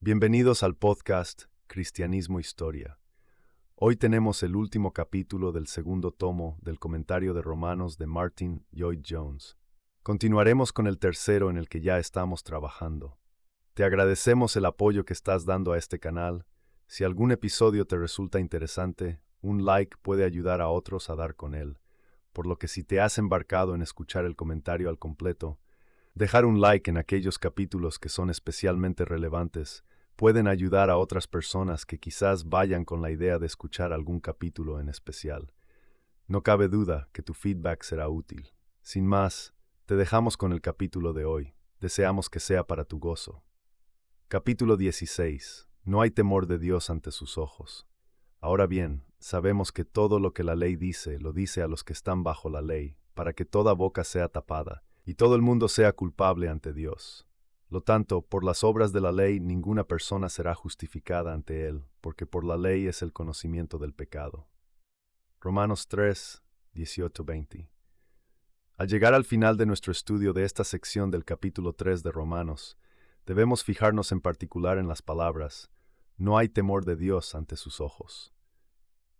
Bienvenidos al podcast Cristianismo Historia. Hoy tenemos el último capítulo del segundo tomo del comentario de Romanos de Martyn Lloyd-Jones. Continuaremos con el tercero en el que ya estamos trabajando. Te agradecemos el apoyo que estás dando a este canal. Si algún episodio te resulta interesante, un like puede ayudar a otros a dar con él, por lo que si te has embarcado en escuchar el comentario al completo, dejar un like en aquellos capítulos que son especialmente relevantes pueden ayudar a otras personas que quizás vayan con la idea de escuchar algún capítulo en especial. No cabe duda que tu feedback será útil. Sin más, te dejamos con el capítulo de hoy. Deseamos que sea para tu gozo. Capítulo 16. No hay temor de Dios ante sus ojos. Ahora bien, sabemos que todo lo que la ley dice, lo dice a los que están bajo la ley, para que toda boca sea tapada, y todo el mundo sea culpable ante Dios. Lo tanto, por las obras de la ley ninguna persona será justificada ante él, porque por la ley es el conocimiento del pecado. Romanos 3, 18-20. Al llegar al final de nuestro estudio de esta sección del capítulo 3 de Romanos, debemos fijarnos en particular en las palabras, no hay temor de Dios ante sus ojos.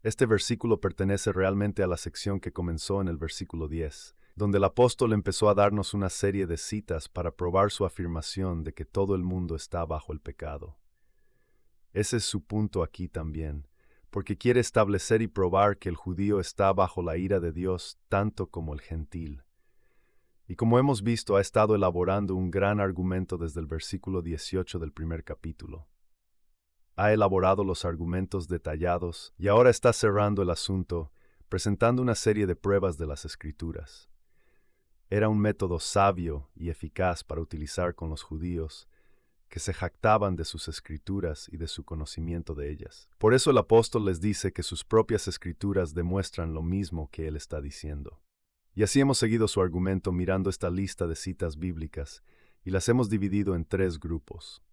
Este versículo pertenece realmente a la sección que comenzó en el versículo 10, donde el apóstol empezó a darnos una serie de citas para probar su afirmación de que todo el mundo está bajo el pecado. Ese es su punto aquí también, porque quiere establecer y probar que el judío está bajo la ira de Dios tanto como el gentil. Y como hemos visto, ha estado elaborando un gran argumento desde el versículo 18 del primer capítulo. Ha elaborado los argumentos detallados y ahora está cerrando el asunto, presentando una serie de pruebas de las Escrituras. Era un método sabio y eficaz para utilizar con los judíos, que se jactaban de sus escrituras y de su conocimiento de ellas. Por eso el apóstol les dice que sus propias escrituras demuestran lo mismo que él está diciendo. Y así hemos seguido su argumento mirando esta lista de citas bíblicas, y las hemos dividido en tres grupos.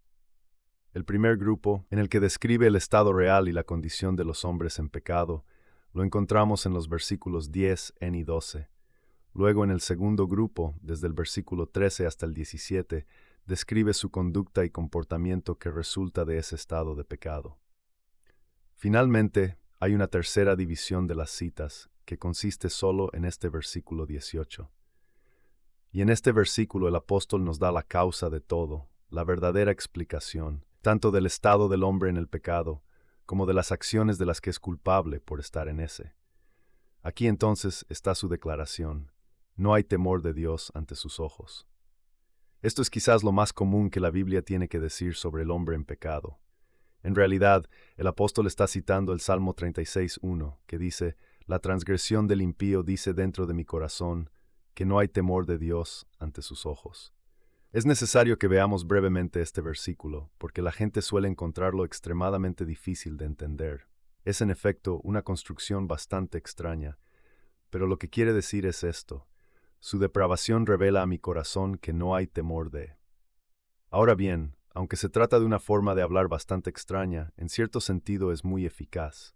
El primer grupo, en el que describe el estado real y la condición de los hombres en pecado, lo encontramos en los versículos 10 y 12. Luego, en el segundo grupo, desde el versículo 13 hasta el 17, describe su conducta y comportamiento que resulta de ese estado de pecado. Finalmente, hay una tercera división de las citas, que consiste solo en este versículo 18. Y en este versículo el apóstol nos da la causa de todo, la verdadera explicación, tanto del estado del hombre en el pecado, como de las acciones de las que es culpable por estar en ese. Aquí entonces está su declaración. No hay temor de Dios ante sus ojos. Esto es quizás lo más común que la Biblia tiene que decir sobre el hombre en pecado. En realidad, el apóstol está citando el Salmo 36:1, que dice, «La transgresión del impío dice dentro de mi corazón, que no hay temor de Dios ante sus ojos». Es necesario que veamos brevemente este versículo, porque la gente suele encontrarlo extremadamente difícil de entender. Es en efecto una construcción bastante extraña, pero lo que quiere decir es esto. Su depravación revela a mi corazón que no hay temor de. Ahora bien, aunque se trata de una forma de hablar bastante extraña, en cierto sentido es muy eficaz.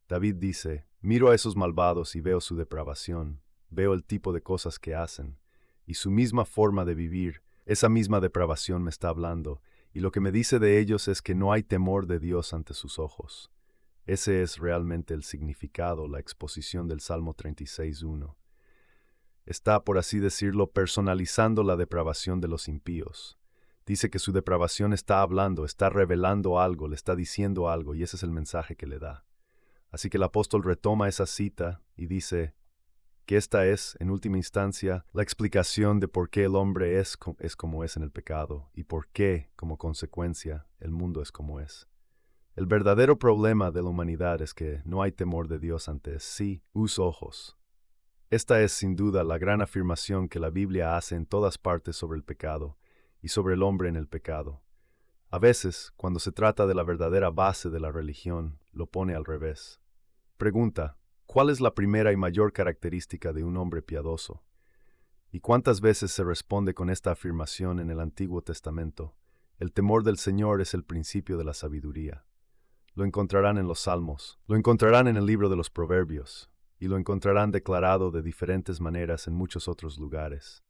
David dice, miro a esos malvados y veo su depravación, veo el tipo de cosas que hacen, y su misma forma de vivir, esa misma depravación me está hablando, y lo que me dice de ellos es que no hay temor de Dios ante sus ojos. Ese es realmente el significado, la exposición del Salmo 36:1. Está, por así decirlo, personalizando la depravación de los impíos. Dice que su depravación está hablando, está revelando algo, le está diciendo algo, y ese es el mensaje que le da. Así que el apóstol retoma esa cita y dice que esta es, en última instancia, la explicación de por qué el hombre es como es en el pecado, y por qué, como consecuencia, el mundo es como es. El verdadero problema de la humanidad es que no hay temor de Dios ante sus ojos. Esta es, sin duda, la gran afirmación que la Biblia hace en todas partes sobre el pecado y sobre el hombre en el pecado. A veces, cuando se trata de la verdadera base de la religión, lo pone al revés. Pregunta, ¿cuál es la primera y mayor característica de un hombre piadoso? ¿Y cuántas veces se responde con esta afirmación en el Antiguo Testamento? El temor del Señor es el principio de la sabiduría. Lo encontrarán en los Salmos, lo encontrarán en el libro de los Proverbios, y lo encontrarán declarado de diferentes maneras en muchos otros lugares.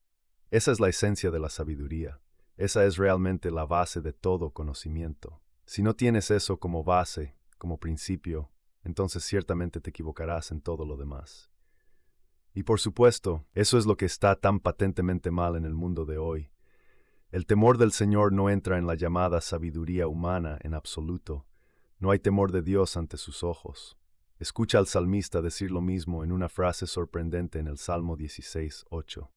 Esa es la esencia de la sabiduría. Esa es realmente la base de todo conocimiento. Si no tienes eso como base, como principio, entonces ciertamente te equivocarás en todo lo demás. Y por supuesto, eso es lo que está tan patentemente mal en el mundo de hoy. El temor del Señor no entra en la llamada sabiduría humana en absoluto. No hay temor de Dios ante sus ojos. Escucha al salmista decir lo mismo en una frase sorprendente en el Salmo 16:8.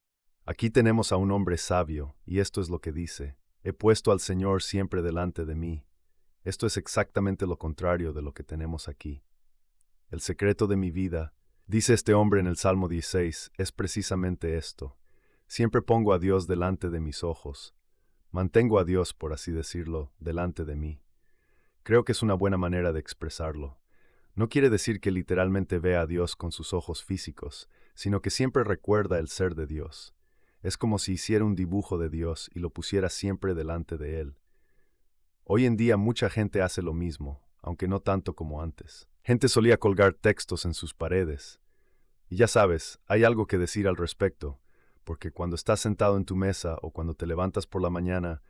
Aquí tenemos a un hombre sabio, y esto es lo que dice: he puesto al Señor siempre delante de mí. Esto es exactamente lo contrario de lo que tenemos aquí. El secreto de mi vida, dice este hombre en el Salmo 16, es precisamente esto. Siempre pongo a Dios delante de mis ojos. Mantengo a Dios, por así decirlo, delante de mí. Creo que es una buena manera de expresarlo. No quiere decir que literalmente vea a Dios con sus ojos físicos, sino que siempre recuerda el ser de Dios. Es como si hiciera un dibujo de Dios y lo pusiera siempre delante de él. Hoy en día mucha gente hace lo mismo, aunque no tanto como antes. Gente solía colgar textos en sus paredes. Y ya sabes, hay algo que decir al respecto, porque cuando estás sentado en tu mesa o cuando te levantas por la mañana,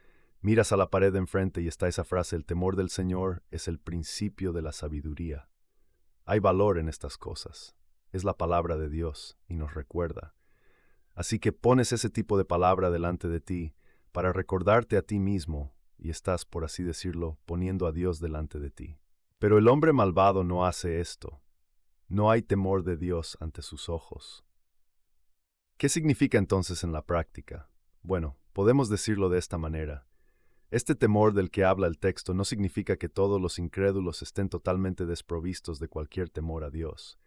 miras a la pared de enfrente y está esa frase: el temor del Señor es el principio de la sabiduría. Hay valor en estas cosas. Es la palabra de Dios y nos recuerda. Así que pones ese tipo de palabra delante de ti para recordarte a ti mismo y estás, por así decirlo, poniendo a Dios delante de ti. Pero el hombre malvado no hace esto. No hay temor de Dios ante sus ojos. ¿Qué significa entonces en la práctica? Bueno, podemos decirlo de esta manera. Este temor del que habla el texto no significa que todos los incrédulos estén totalmente desprovistos de cualquier temor a Dios.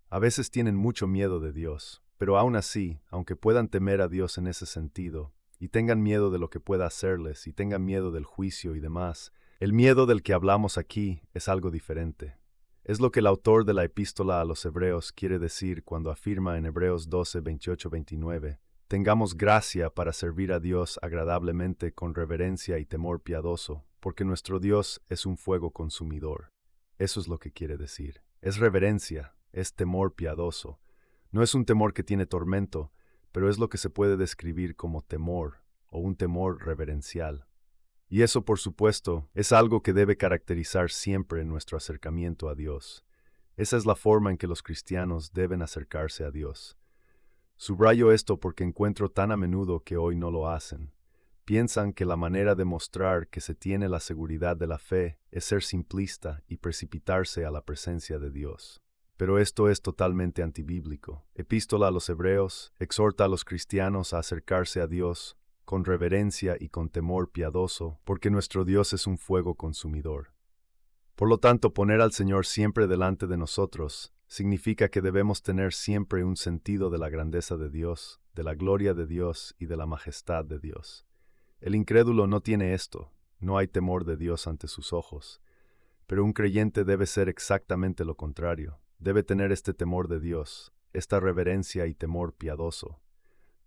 A veces tienen mucho miedo de Dios, pero aún así, aunque puedan temer a Dios en ese sentido, y tengan miedo de lo que pueda hacerles, y tengan miedo del juicio y demás, el miedo del que hablamos aquí es algo diferente. Es lo que el autor de la epístola a los Hebreos quiere decir cuando afirma en Hebreos 12, 28-29, tengamos gracia para servir a Dios agradablemente con reverencia y temor piadoso, porque nuestro Dios es un fuego consumidor. Eso es lo que quiere decir. Es reverencia, es temor piadoso. No es un temor que tiene tormento, pero es lo que se puede describir como temor, o un temor reverencial. Y eso, por supuesto, es algo que debe caracterizar siempre nuestro acercamiento a Dios. Esa es la forma en que los cristianos deben acercarse a Dios. Subrayo esto porque encuentro tan a menudo que hoy no lo hacen. Piensan que la manera de mostrar que se tiene la seguridad de la fe es ser simplista y precipitarse a la presencia de Dios. Pero esto es totalmente antibíblico. Epístola a los Hebreos exhorta a los cristianos a acercarse a Dios con reverencia y con temor piadoso, porque nuestro Dios es un fuego consumidor. Por lo tanto, poner al Señor siempre delante de nosotros significa que debemos tener siempre un sentido de la grandeza de Dios, de la gloria de Dios y de la majestad de Dios. El incrédulo no tiene esto, no hay temor de Dios ante sus ojos, pero un creyente debe ser exactamente lo contrario, debe tener este temor de Dios, esta reverencia y temor piadoso.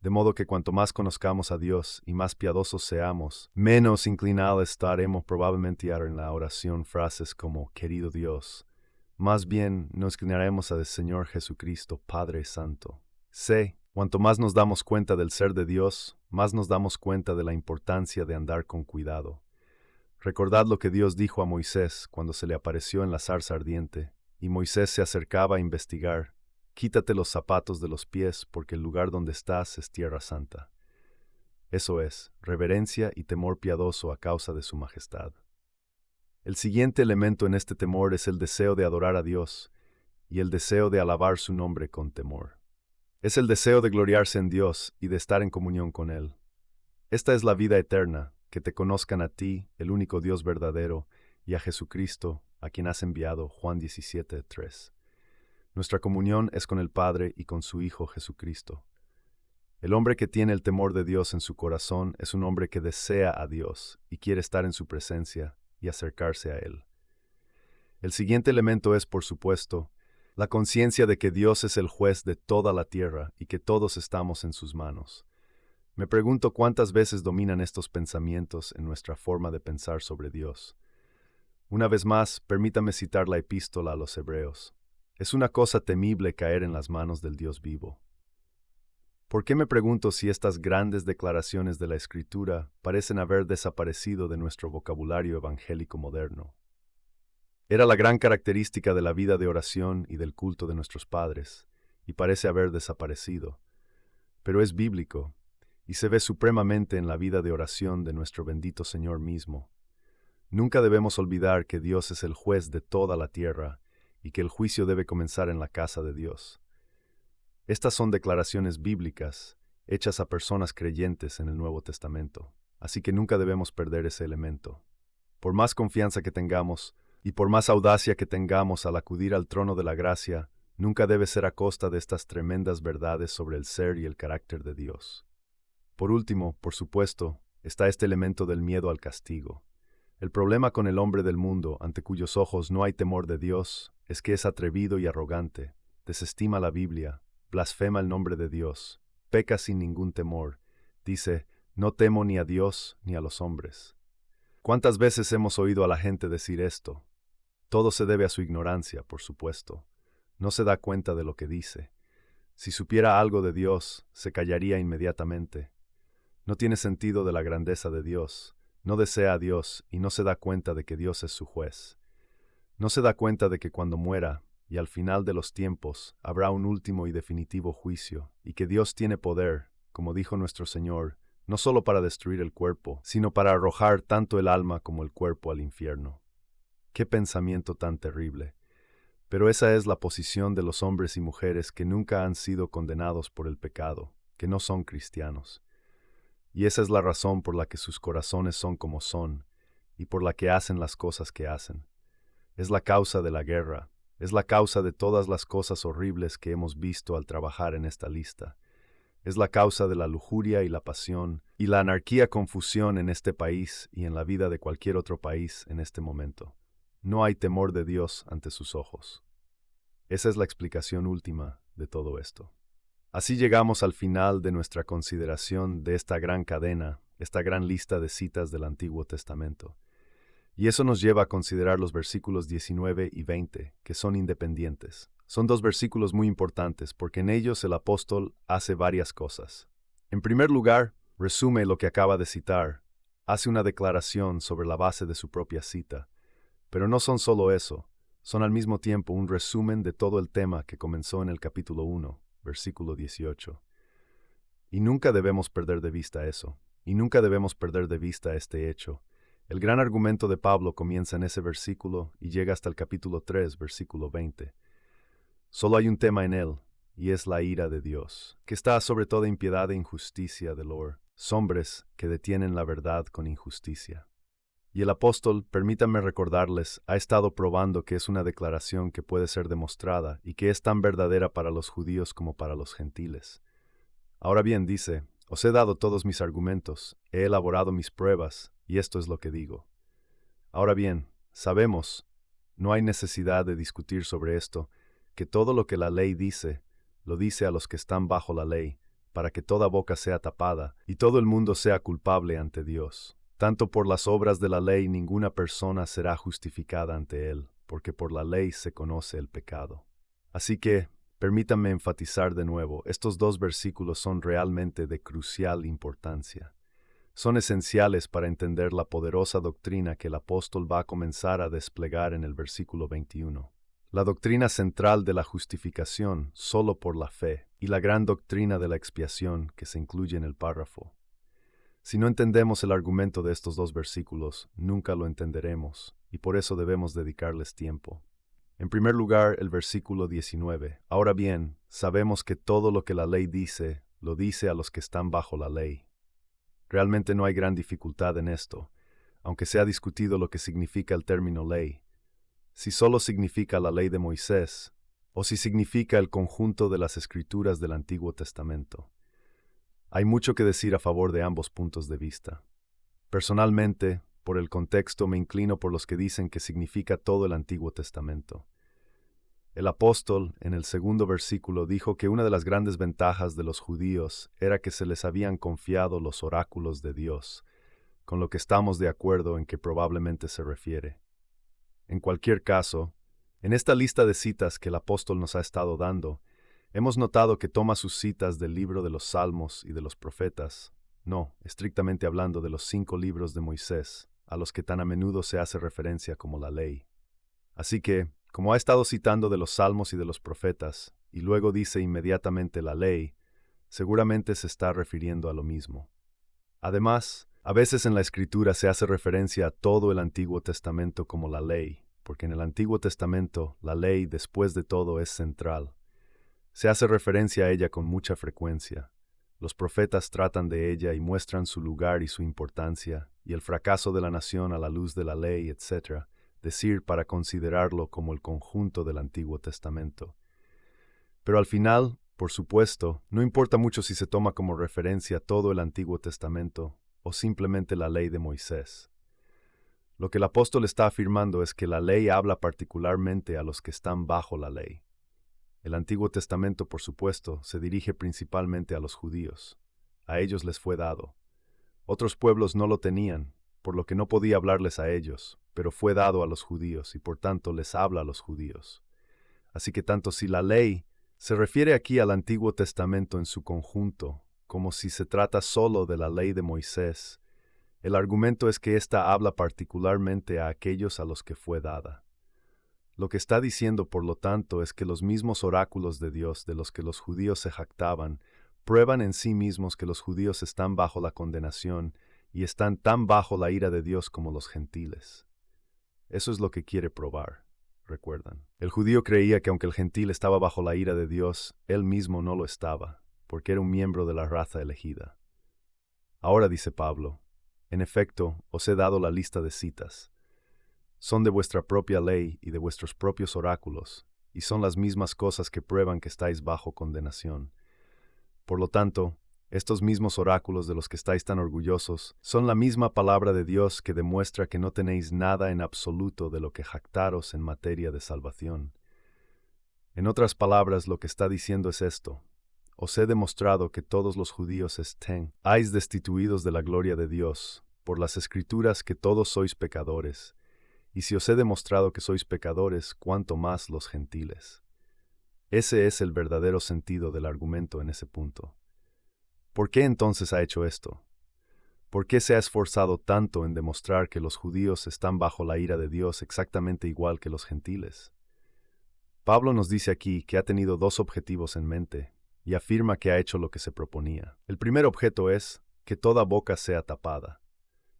De modo que cuanto más conozcamos a Dios y más piadosos seamos, menos inclinados estaremos probablemente a en la oración frases como «Querido Dios». Más bien nos inclinaremos al Señor Jesucristo, Padre Santo. Cuanto más nos damos cuenta del ser de Dios, más nos damos cuenta de la importancia de andar con cuidado. Recordad lo que Dios dijo a Moisés cuando se le apareció en la zarza ardiente, y Moisés se acercaba a investigar. Quítate los zapatos de los pies, porque el lugar donde estás es tierra santa. Eso es, reverencia y temor piadoso a causa de su majestad. El siguiente elemento en este temor es el deseo de adorar a Dios y el deseo de alabar su nombre con temor. Es el deseo de gloriarse en Dios y de estar en comunión con Él. Esta es la vida eterna, que te conozcan a ti, el único Dios verdadero, y a Jesucristo, a quien has enviado. Juan 17:3. Nuestra comunión es con el Padre y con su Hijo Jesucristo. El hombre que tiene el temor de Dios en su corazón es un hombre que desea a Dios y quiere estar en su presencia y acercarse a Él. El siguiente elemento es, por supuesto, la conciencia de que Dios es el juez de toda la tierra y que todos estamos en sus manos. Me pregunto cuántas veces dominan estos pensamientos en nuestra forma de pensar sobre Dios. Una vez más, permítame citar la epístola a los Hebreos. Es una cosa temible caer en las manos del Dios vivo. ¿Por qué me pregunto si estas grandes declaraciones de la Escritura parecen haber desaparecido de nuestro vocabulario evangélico moderno? Era la gran característica de la vida de oración y del culto de nuestros padres, y parece haber desaparecido. Pero es bíblico, y se ve supremamente en la vida de oración de nuestro bendito Señor mismo. Nunca debemos olvidar que Dios es el juez de toda la tierra, y que el juicio debe comenzar en la casa de Dios. Estas son declaraciones bíblicas, hechas a personas creyentes en el Nuevo Testamento, así que nunca debemos perder ese elemento. Por más confianza que tengamos, y por más audacia que tengamos al acudir al trono de la gracia, nunca debe ser a costa de estas tremendas verdades sobre el ser y el carácter de Dios. Por último, por supuesto, está este elemento del miedo al castigo. El problema con el hombre del mundo, ante cuyos ojos no hay temor de Dios, es que es atrevido y arrogante, desestima la Biblia, blasfema el nombre de Dios, peca sin ningún temor, dice, no temo ni a Dios ni a los hombres. ¿Cuántas veces hemos oído a la gente decir esto? Todo se debe a su ignorancia, por supuesto. No se da cuenta de lo que dice. Si supiera algo de Dios, se callaría inmediatamente. No tiene sentido de la grandeza de Dios, no desea a Dios y no se da cuenta de que Dios es su juez. No se da cuenta de que cuando muera, y al final de los tiempos, habrá un último y definitivo juicio, y que Dios tiene poder, como dijo nuestro Señor, no solo para destruir el cuerpo, sino para arrojar tanto el alma como el cuerpo al infierno. ¡Qué pensamiento tan terrible! Pero esa es la posición de los hombres y mujeres que nunca han sido condenados por el pecado, que no son cristianos. Y esa es la razón por la que sus corazones son como son, y por la que hacen las cosas que hacen. Es la causa de la guerra, es la causa de todas las cosas horribles que hemos visto al trabajar en esta lista. Es la causa de la lujuria y la pasión, y la anarquía-confusión en este país y en la vida de cualquier otro país en este momento. No hay temor de Dios ante sus ojos. Esa es la explicación última de todo esto. Así llegamos al final de nuestra consideración de esta gran cadena, esta gran lista de citas del Antiguo Testamento. Y eso nos lleva a considerar los versículos 19 y 20, que son independientes. Son dos versículos muy importantes porque en ellos el apóstol hace varias cosas. En primer lugar, resume lo que acaba de citar, hace una declaración sobre la base de su propia cita. Pero no son solo eso, son al mismo tiempo un resumen de todo el tema que comenzó en el capítulo 1, versículo 18. Y nunca debemos perder de vista eso, y nunca debemos perder de vista este hecho. El gran argumento de Pablo comienza en ese versículo y llega hasta el capítulo 3, versículo 20. Solo hay un tema en él, y es la ira de Dios, que está sobre toda impiedad e injusticia de los hombres que detienen la verdad con injusticia. Y el apóstol, permítanme recordarles, ha estado probando que es una declaración que puede ser demostrada y que es tan verdadera para los judíos como para los gentiles. Ahora bien, dice, os he dado todos mis argumentos, he elaborado mis pruebas, y esto es lo que digo. Ahora bien, sabemos, no hay necesidad de discutir sobre esto, que todo lo que la ley dice, lo dice a los que están bajo la ley, para que toda boca sea tapada, y todo el mundo sea culpable ante Dios. Tanto por las obras de la ley ninguna persona será justificada ante él, porque por la ley se conoce el pecado. Así que, permítanme enfatizar de nuevo, estos dos versículos son realmente de crucial importancia. Son esenciales para entender la poderosa doctrina que el apóstol va a comenzar a desplegar en el versículo 21. La doctrina central de la justificación solo por la fe y la gran doctrina de la expiación que se incluye en el párrafo. Si no entendemos el argumento de estos dos versículos, nunca lo entenderemos, y por eso debemos dedicarles tiempo. En primer lugar, el versículo 19. Ahora bien, sabemos que todo lo que la ley dice, lo dice a los que están bajo la ley. Realmente no hay gran dificultad en esto, aunque se ha discutido lo que significa el término ley. Si solo significa la ley de Moisés, o si significa el conjunto de las escrituras del Antiguo Testamento. Hay mucho que decir a favor de ambos puntos de vista. Personalmente, por el contexto, me inclino por los que dicen que significa todo el Antiguo Testamento. El apóstol, en el segundo versículo, dijo que una de las grandes ventajas de los judíos era que se les habían confiado los oráculos de Dios, con lo que estamos de acuerdo en que probablemente se refiere. En cualquier caso, en esta lista de citas que el apóstol nos ha estado dando, Hemos notado que toma sus citas del libro de los Salmos y de los profetas, no, estrictamente hablando de los 5 libros de Moisés, a los que tan a menudo se hace referencia como la ley. Así que, como ha estado citando de los Salmos y de los profetas, y luego dice inmediatamente la ley, seguramente se está refiriendo a lo mismo. Además, a veces en la Escritura se hace referencia a todo el Antiguo Testamento como la ley, porque en el Antiguo Testamento la ley, después de todo, es central. Se hace referencia a ella con mucha frecuencia. Los profetas tratan de ella y muestran su lugar y su importancia, y el fracaso de la nación a la luz de la ley, etc., decir para considerarlo como el conjunto del Antiguo Testamento. Pero al final, por supuesto, no importa mucho si se toma como referencia todo el Antiguo Testamento o simplemente la ley de Moisés. Lo que el apóstol está afirmando es que la ley habla particularmente a los que están bajo la ley. El Antiguo Testamento, por supuesto, se dirige principalmente a los judíos. A ellos les fue dado. Otros pueblos no lo tenían, por lo que no podía hablarles a ellos, pero fue dado a los judíos y por tanto les habla a los judíos. Así que tanto si la ley se refiere aquí al Antiguo Testamento en su conjunto, como si se trata solo de la ley de Moisés, el argumento es que ésta habla particularmente a aquellos a los que fue dada. Lo que está diciendo, por lo tanto, es que los mismos oráculos de Dios de los que los judíos se jactaban, prueban en sí mismos que los judíos están bajo la condenación y están tan bajo la ira de Dios como los gentiles. Eso es lo que quiere probar, recuerdan. El judío creía que aunque el gentil estaba bajo la ira de Dios, él mismo no lo estaba, porque era un miembro de la raza elegida. Ahora dice Pablo, en efecto, os he dado la lista de citas. Son de vuestra propia ley y de vuestros propios oráculos, y son las mismas cosas que prueban que estáis bajo condenación. Por lo tanto, estos mismos oráculos de los que estáis tan orgullosos son la misma palabra de Dios que demuestra que no tenéis nada en absoluto de lo que jactaros en materia de salvación. En otras palabras, lo que está diciendo es esto: os he demostrado que todos los judíos estáis destituidos de la gloria de Dios, por las Escrituras que todos sois pecadores, y si os he demostrado que sois pecadores, cuánto más los gentiles. Ese es el verdadero sentido del argumento en ese punto. ¿Por qué entonces ha hecho esto? ¿Por qué se ha esforzado tanto en demostrar que los judíos están bajo la ira de Dios exactamente igual que los gentiles? Pablo nos dice aquí que ha tenido 2 objetivos en mente, y afirma que ha hecho lo que se proponía. El primer objeto es que toda boca sea tapada.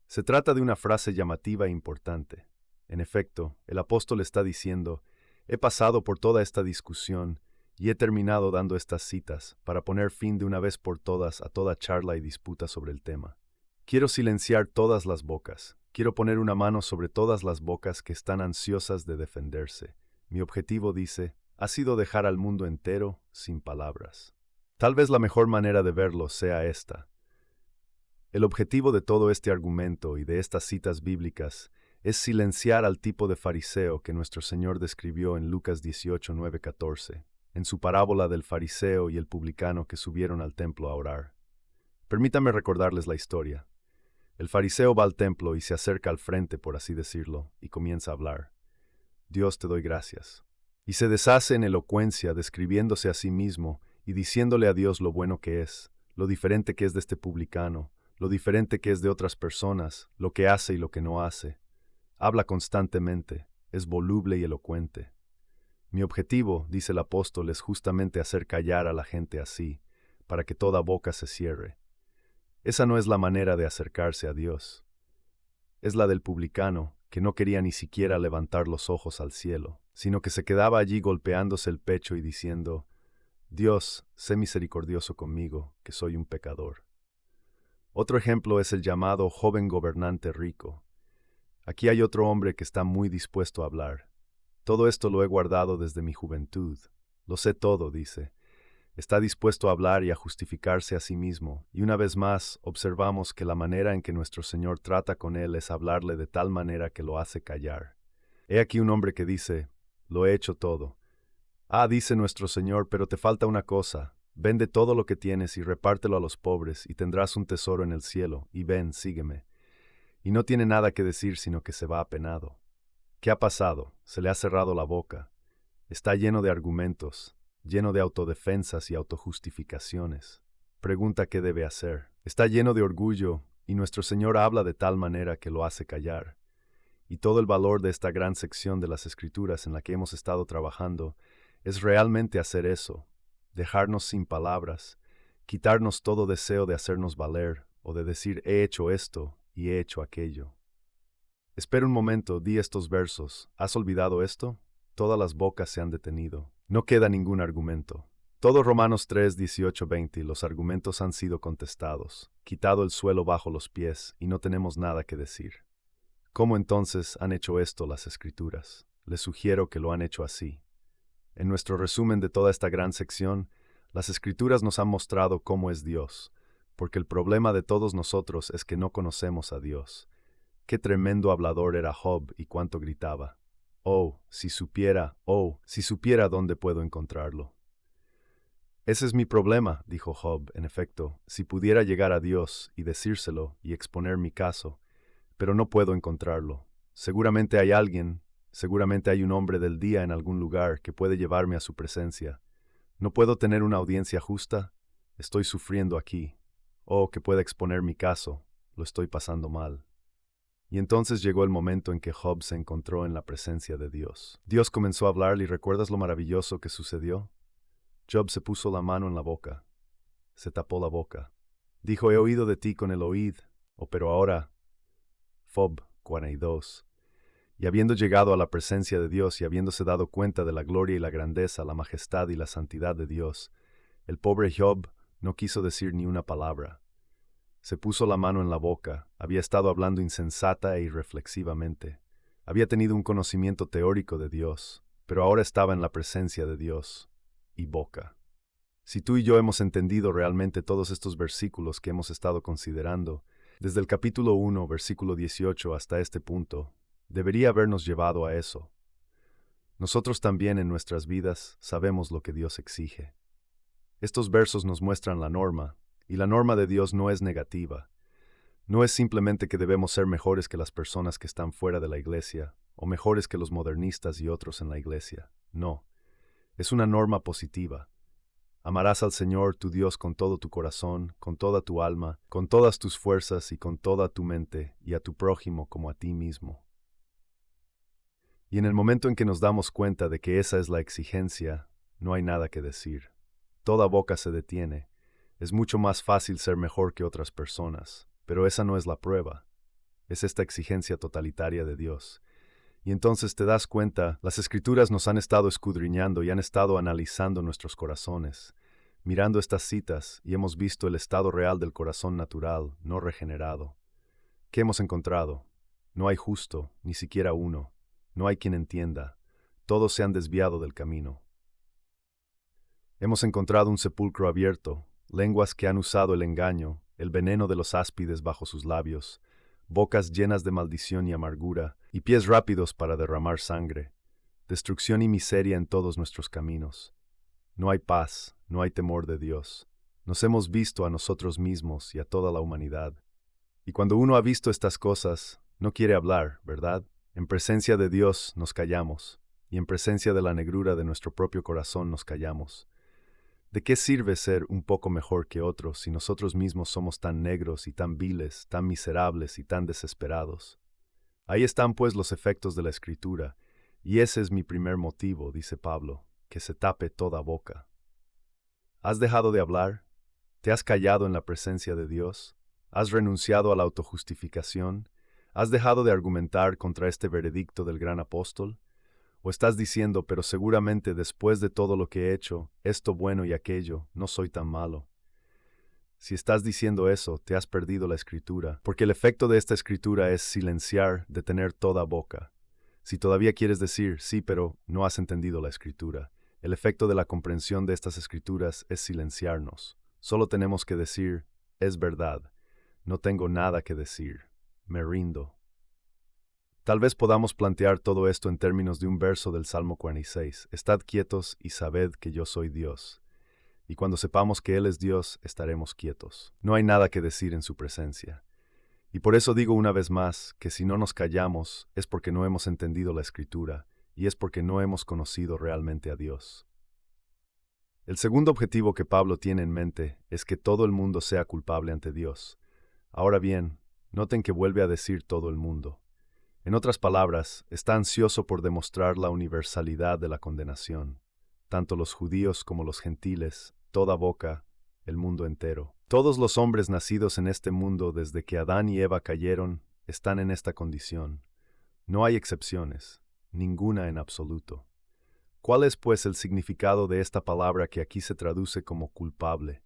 Se trata de una frase llamativa e importante. En efecto, el apóstol está diciendo, he pasado por toda esta discusión y he terminado dando estas citas para poner fin de una vez por todas a toda charla y disputa sobre el tema. Quiero silenciar todas las bocas. Quiero poner una mano sobre todas las bocas que están ansiosas de defenderse. Mi objetivo, dice, ha sido dejar al mundo entero sin palabras. Tal vez la mejor manera de verlo sea esta. El objetivo de todo este argumento y de estas citas bíblicas es silenciar al tipo de fariseo que nuestro Señor describió en Lucas 18, 9, 14, en su parábola del fariseo y el publicano que subieron al templo a orar. Permítanme recordarles la historia. El fariseo va al templo y se acerca al frente, por así decirlo, y comienza a hablar. Dios, te doy gracias. Y se deshace en elocuencia, describiéndose a sí mismo y diciéndole a Dios lo bueno que es, lo diferente que es de este publicano, lo diferente que es de otras personas, lo que hace y lo que no hace. Habla constantemente, es voluble y elocuente. Mi objetivo, dice el apóstol, es justamente hacer callar a la gente así, para que toda boca se cierre. Esa no es la manera de acercarse a Dios. Es la del publicano, que no quería ni siquiera levantar los ojos al cielo, sino que se quedaba allí golpeándose el pecho y diciendo, Dios, sé misericordioso conmigo, que soy un pecador. Otro ejemplo es el llamado joven gobernante rico. Aquí hay otro hombre que está muy dispuesto a hablar. Todo esto lo he guardado desde mi juventud. Lo sé todo, dice. Está dispuesto a hablar y a justificarse a sí mismo, y una vez más observamos que la manera en que nuestro Señor trata con él es hablarle de tal manera que lo hace callar. He aquí un hombre que dice, lo he hecho todo. Ah, dice nuestro Señor, pero te falta una cosa. Vende todo lo que tienes y repártelo a los pobres, y tendrás un tesoro en el cielo, y ven, sígueme. Y no tiene nada que decir, sino que se va apenado. ¿Qué ha pasado? Se le ha cerrado la boca. Está lleno de argumentos. lleno de autodefensas y autojustificaciones. Pregunta qué debe hacer. Está lleno de orgullo, y nuestro Señor habla de tal manera que lo hace callar. Y todo el valor de esta gran sección de las Escrituras en la que hemos estado trabajando es realmente hacer eso, dejarnos sin palabras, quitarnos todo deseo de hacernos valer o de decir he hecho esto y he hecho aquello. Espera un momento, di estos versos. ¿Has olvidado esto? Todas las bocas se han detenido. No queda ningún argumento. Todo Romanos 3, 18, 20 y los argumentos han sido contestados, quitado el suelo bajo los pies y no tenemos nada que decir. ¿Cómo entonces han hecho esto las Escrituras? Les sugiero que lo han hecho así. En nuestro resumen de toda esta gran sección, las Escrituras nos han mostrado cómo es Dios, porque el problema de todos nosotros es que no conocemos a Dios. Qué tremendo hablador era Job y cuánto gritaba. Oh, si supiera dónde puedo encontrarlo. Ese es mi problema, dijo Job, en efecto, si pudiera llegar a Dios y decírselo y exponer mi caso, pero no puedo encontrarlo. Seguramente hay alguien, seguramente hay un hombre del día en algún lugar que puede llevarme a su presencia. ¿No puedo tener una audiencia justa? Estoy sufriendo aquí. Oh, que pueda exponer mi caso, lo estoy pasando mal. Y entonces llegó el momento en que Job se encontró en la presencia de Dios. Dios comenzó a hablarle y ¿recuerdas lo maravilloso que sucedió? Job se puso la mano en la boca. Se tapó la boca. Dijo, he oído de ti con el oíd, pero ahora... Job 42. Y habiendo llegado a la presencia de Dios y habiéndose dado cuenta de la gloria y la grandeza, la majestad y la santidad de Dios, el pobre Job no quiso decir ni una palabra. Se puso la mano en la boca, había estado hablando insensata e irreflexivamente. Había tenido un conocimiento teórico de Dios, pero ahora estaba en la presencia de Dios. Y boca. Si tú y yo hemos entendido realmente todos estos versículos que hemos estado considerando, desde el capítulo 1, versículo 18 hasta este punto, debería habernos llevado a eso. Nosotros también en nuestras vidas sabemos lo que Dios exige. Estos versos nos muestran la norma, y la norma de Dios no es negativa. No es simplemente que debemos ser mejores que las personas que están fuera de la iglesia, o mejores que los modernistas y otros en la iglesia. No. Es una norma positiva. Amarás al Señor tu Dios con todo tu corazón, con toda tu alma, con todas tus fuerzas y con toda tu mente, y a tu prójimo como a ti mismo. Y en el momento en que nos damos cuenta de que esa es la exigencia, no hay nada que decir. Toda boca se detiene. Es mucho más fácil ser mejor que otras personas, pero esa no es la prueba. Es esta exigencia totalitaria de Dios. Y entonces te das cuenta, las Escrituras nos han estado escudriñando y han estado analizando nuestros corazones, mirando estas citas y hemos visto el estado real del corazón natural, no regenerado. ¿Qué hemos encontrado? No hay justo, ni siquiera uno. No hay quien entienda. Todos se han desviado del camino. Hemos encontrado un sepulcro abierto, lenguas que han usado el engaño, el veneno de los áspides bajo sus labios, bocas llenas de maldición y amargura, y pies rápidos para derramar sangre, destrucción y miseria en todos nuestros caminos. No hay paz, no hay temor de Dios. Nos hemos visto a nosotros mismos y a toda la humanidad. Y cuando uno ha visto estas cosas, no quiere hablar, ¿verdad? En presencia de Dios nos callamos, y en presencia de la negrura de nuestro propio corazón nos callamos. ¿De qué sirve ser un poco mejor que otros si nosotros mismos somos tan negros y tan viles, tan miserables y tan desesperados? Ahí están pues los efectos de la Escritura, y ese es mi primer motivo, dice Pablo, que se tape toda boca. ¿Has dejado de hablar? ¿Te has callado en la presencia de Dios? ¿Has renunciado a la autojustificación? ¿Has dejado de argumentar contra este veredicto del gran apóstol? ¿O estás diciendo, pero seguramente después de todo lo que he hecho, esto bueno y aquello, no soy tan malo? Si estás diciendo eso, te has perdido la Escritura, porque el efecto de esta Escritura es silenciar, detener toda boca. Si todavía quieres decir, sí, pero no has entendido la Escritura, el efecto de la comprensión de estas Escrituras es silenciarnos. Solo tenemos que decir, es verdad, no tengo nada que decir, me rindo. Tal vez podamos plantear todo esto en términos de un verso del Salmo 46. Estad quietos y sabed que yo soy Dios. Y cuando sepamos que Él es Dios, estaremos quietos. No hay nada que decir en su presencia. Y por eso digo una vez más que si no nos callamos es porque no hemos entendido la Escritura y es porque no hemos conocido realmente a Dios. El segundo objetivo que Pablo tiene en mente es que todo el mundo sea culpable ante Dios. Ahora bien, noten que vuelve a decir todo el mundo. En otras palabras, está ansioso por demostrar la universalidad de la condenación. Tanto los judíos como los gentiles, toda boca, el mundo entero. Todos los hombres nacidos en este mundo desde que Adán y Eva cayeron, están en esta condición. No hay excepciones, ninguna en absoluto. ¿Cuál es, pues, el significado de esta palabra que aquí se traduce como culpable?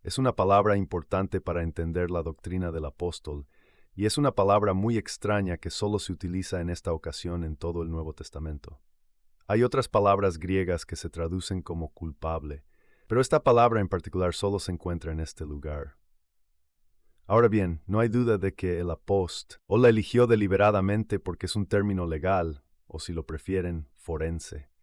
Es una palabra importante para entender la doctrina del apóstol, y es una palabra muy extraña que solo se utiliza en esta ocasión en todo el Nuevo Testamento. Hay otras palabras griegas que se traducen como culpable, pero esta palabra en particular solo se encuentra en este lugar. Ahora bien, no hay duda de que el apóstol o la eligió deliberadamente porque es un término legal, o si lo prefieren, forense.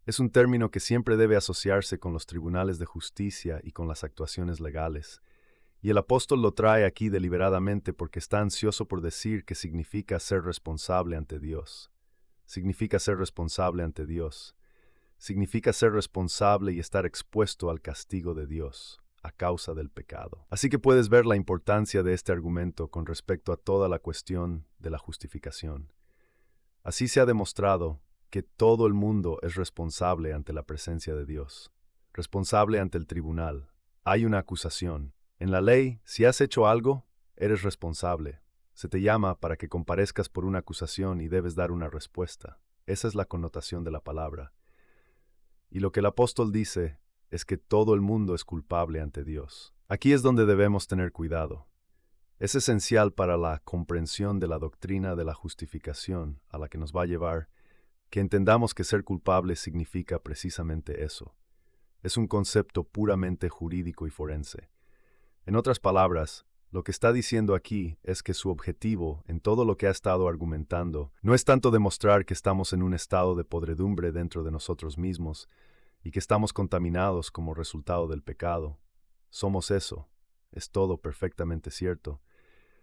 Es un término que siempre debe asociarse con los tribunales de justicia y con las actuaciones legales. Y el apóstol lo trae aquí deliberadamente porque está ansioso por decir que significa ser responsable ante Dios. Significa ser responsable ante Dios. Significa ser responsable y estar expuesto al castigo de Dios a causa del pecado. Así que puedes ver la importancia de este argumento con respecto a toda la cuestión de la justificación. Así se ha demostrado que todo el mundo es responsable ante la presencia de Dios, responsable ante el tribunal. Hay una acusación. En la ley, si has hecho algo, eres responsable. Se te llama para que comparezcas por una acusación y debes dar una respuesta. Esa es la connotación de la palabra. Y lo que el apóstol dice es que todo el mundo es culpable ante Dios. Aquí es donde debemos tener cuidado. Es esencial para la comprensión de la doctrina de la justificación a la que nos va a llevar que entendamos que ser culpable significa precisamente eso. Es un concepto puramente jurídico y forense. En otras palabras, lo que está diciendo aquí es que su objetivo, en todo lo que ha estado argumentando, no es tanto demostrar que estamos en un estado de podredumbre dentro de nosotros mismos y que estamos contaminados como resultado del pecado. Somos eso, es todo perfectamente cierto,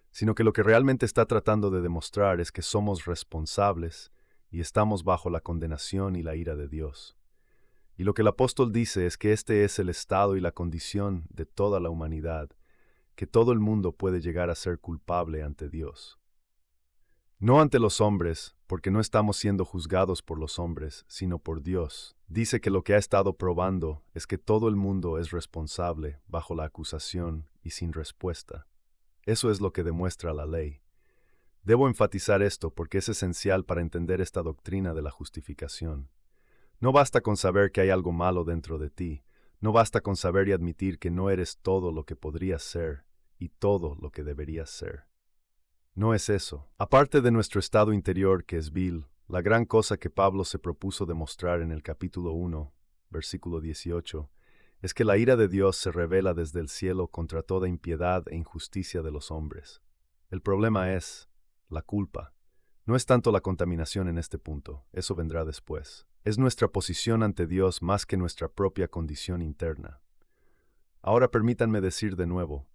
sino que lo que realmente está tratando de demostrar es que somos responsables y estamos bajo la condenación y la ira de Dios. Y lo que el apóstol dice es que este es el estado y la condición de toda la humanidad, que todo el mundo puede llegar a ser culpable ante Dios. No ante los hombres, porque no estamos siendo juzgados por los hombres, sino por Dios. Dice que lo que ha estado probando es que todo el mundo es responsable bajo la acusación y sin respuesta. Eso es lo que demuestra la ley. Debo enfatizar esto porque es esencial para entender esta doctrina de la justificación. No basta con saber que hay algo malo dentro de ti, no basta con saber y admitir que no eres todo lo que podrías ser y todo lo que deberías ser. No es eso. Aparte de nuestro estado interior que es vil, la gran cosa que Pablo se propuso demostrar en el capítulo 1, versículo 18, es que la ira de Dios se revela desde el cielo contra toda impiedad e injusticia de los hombres. El problema es la culpa. No es tanto la contaminación en este punto, eso vendrá después. Es nuestra posición ante Dios más que nuestra propia condición interna. Ahora permítanme decir de nuevo,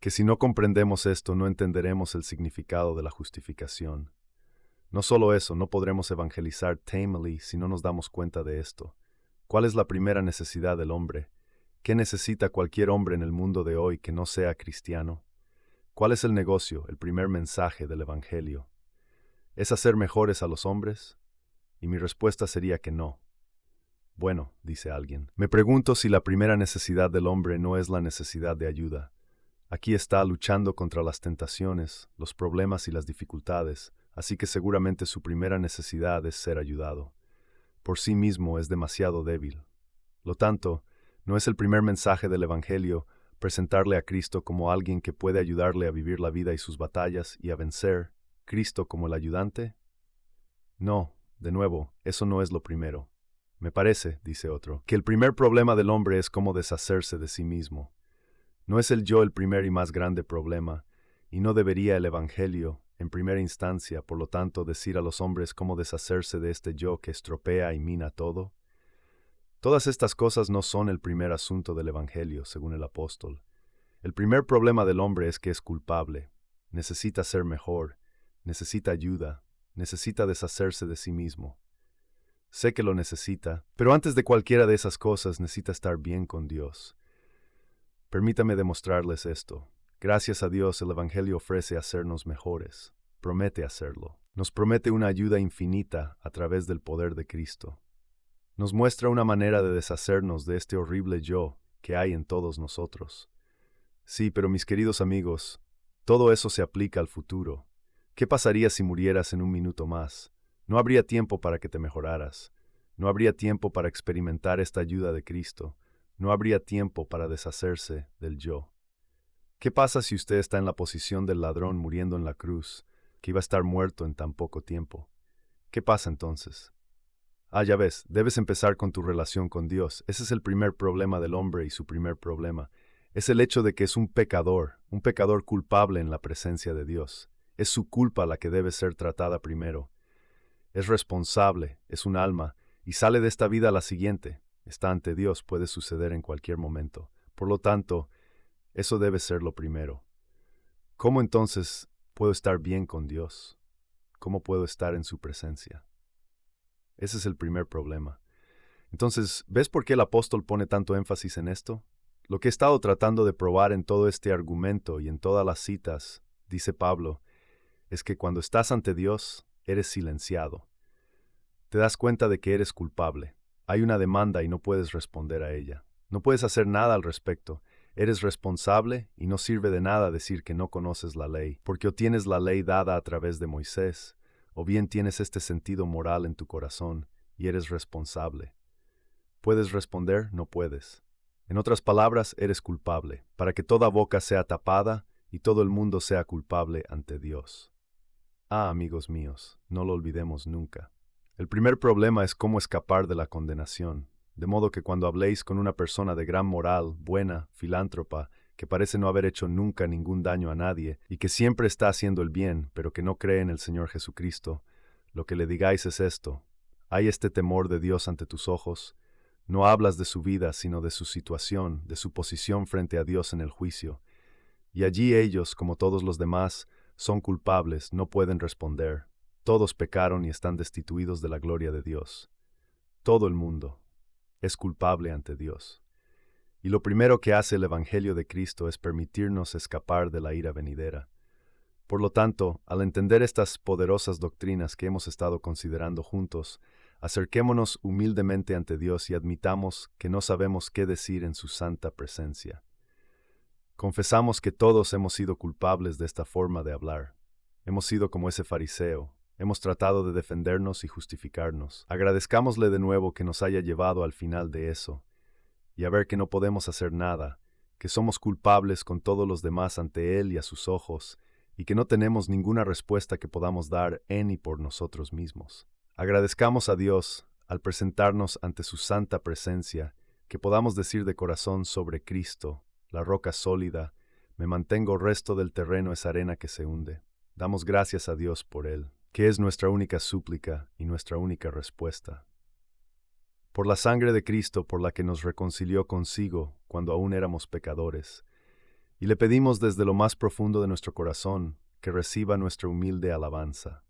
que si no comprendemos esto no entenderemos el significado de la justificación. No solo eso, no podremos evangelizar tamely si no nos damos cuenta de esto. ¿Cuál es la primera necesidad del hombre? ¿Qué necesita cualquier hombre en el mundo de hoy que no sea cristiano? ¿Cuál es el negocio, el primer mensaje del Evangelio? ¿Es hacer mejores a los hombres? Y mi respuesta sería que no. Bueno, dice alguien, me pregunto si la primera necesidad del hombre no es la necesidad de ayuda. Aquí está luchando contra las tentaciones, los problemas y las dificultades, así que seguramente su primera necesidad es ser ayudado. Por sí mismo es demasiado débil. Lo tanto, ¿no es el primer mensaje del Evangelio presentarle a Cristo como alguien que puede ayudarle a vivir la vida y sus batallas y a vencer, Cristo como el ayudante? No, de nuevo, eso no es lo primero. Me parece, dice otro, que el primer problema del hombre es cómo deshacerse de sí mismo. No es el yo el primer y más grande problema, y no debería el Evangelio, en primera instancia, por lo tanto, decir a los hombres cómo deshacerse de este yo que estropea y mina todo. Todas estas cosas no son el primer asunto del Evangelio, según el apóstol. El primer problema del hombre es que es culpable, necesita ser mejor, necesita ayuda, necesita deshacerse de sí mismo. sé que lo necesita, pero antes de cualquiera de esas cosas necesita estar bien con Dios. Permítame demostrarles esto. Gracias a Dios el Evangelio ofrece hacernos mejores. Promete hacerlo. Nos promete una ayuda infinita a través del poder de Cristo. Nos muestra una manera de deshacernos de este horrible yo que hay en todos nosotros. Sí, pero mis queridos amigos, todo eso se aplica al futuro. ¿Qué pasaría si murieras en un minuto más? No habría tiempo para que te mejoraras. No habría tiempo para experimentar esta ayuda de Cristo. No habría tiempo para deshacerse del yo. ¿Qué pasa si usted está en la posición del ladrón muriendo en la cruz, que iba a estar muerto en tan poco tiempo? ¿Qué pasa entonces? Ya ves, debes empezar con tu relación con Dios. Ese es el primer problema del hombre y su primer problema. Es el hecho de que es un pecador culpable en la presencia de Dios. Es su culpa la que debe ser tratada primero. Es responsable, es un alma, y sale de esta vida a la siguiente. Está ante Dios, puede suceder en cualquier momento. Por lo tanto, eso debe ser lo primero. ¿Cómo entonces puedo estar bien con Dios? ¿Cómo puedo estar en su presencia? Ese es el primer problema. Entonces, ¿ves por qué el apóstol pone tanto énfasis en esto? Lo que he estado tratando de probar en todo este argumento y en todas las citas, dice Pablo, es que cuando estás ante Dios, eres silenciado. Te das cuenta de que eres culpable. Hay una demanda y no puedes responder a ella. No puedes hacer nada al respecto. Eres responsable y no sirve de nada decir que no conoces la ley, porque o tienes la ley dada a través de Moisés, o bien tienes este sentido moral en tu corazón y eres responsable. ¿Puedes responder? No puedes. En otras palabras, eres culpable, para que toda boca sea tapada y todo el mundo sea culpable ante Dios. Amigos míos, no lo olvidemos nunca. El primer problema es cómo escapar de la condenación, de modo que cuando habléis con una persona de gran moral, buena, filántropa, que parece no haber hecho nunca ningún daño a nadie y que siempre está haciendo el bien, pero que no cree en el Señor Jesucristo, lo que le digáis es esto: ¿hay este temor de Dios ante tus ojos? No hablas de su vida, sino de su situación, de su posición frente a Dios en el juicio. Y allí ellos, como todos los demás, son culpables, no pueden responder. Todos pecaron y están destituidos de la gloria de Dios. Todo el mundo es culpable ante Dios. Y lo primero que hace el Evangelio de Cristo es permitirnos escapar de la ira venidera. Por lo tanto, al entender estas poderosas doctrinas que hemos estado considerando juntos, acerquémonos humildemente ante Dios y admitamos que no sabemos qué decir en su santa presencia. Confesamos que todos hemos sido culpables de esta forma de hablar. Hemos sido como ese fariseo. Hemos tratado de defendernos y justificarnos. Agradezcámosle de nuevo que nos haya llevado al final de eso, y a ver que no podemos hacer nada, que somos culpables con todos los demás ante Él y a sus ojos, y que no tenemos ninguna respuesta que podamos dar en y por nosotros mismos. Agradezcamos a Dios, al presentarnos ante su santa presencia, que podamos decir de corazón sobre Cristo, la roca sólida: me mantengo, resto del terreno es arena que se hunde. Damos gracias a Dios por Él, que es nuestra única súplica y nuestra única respuesta. Por la sangre de Cristo, por la que nos reconcilió consigo cuando aún éramos pecadores, y le pedimos desde lo más profundo de nuestro corazón que reciba nuestra humilde alabanza.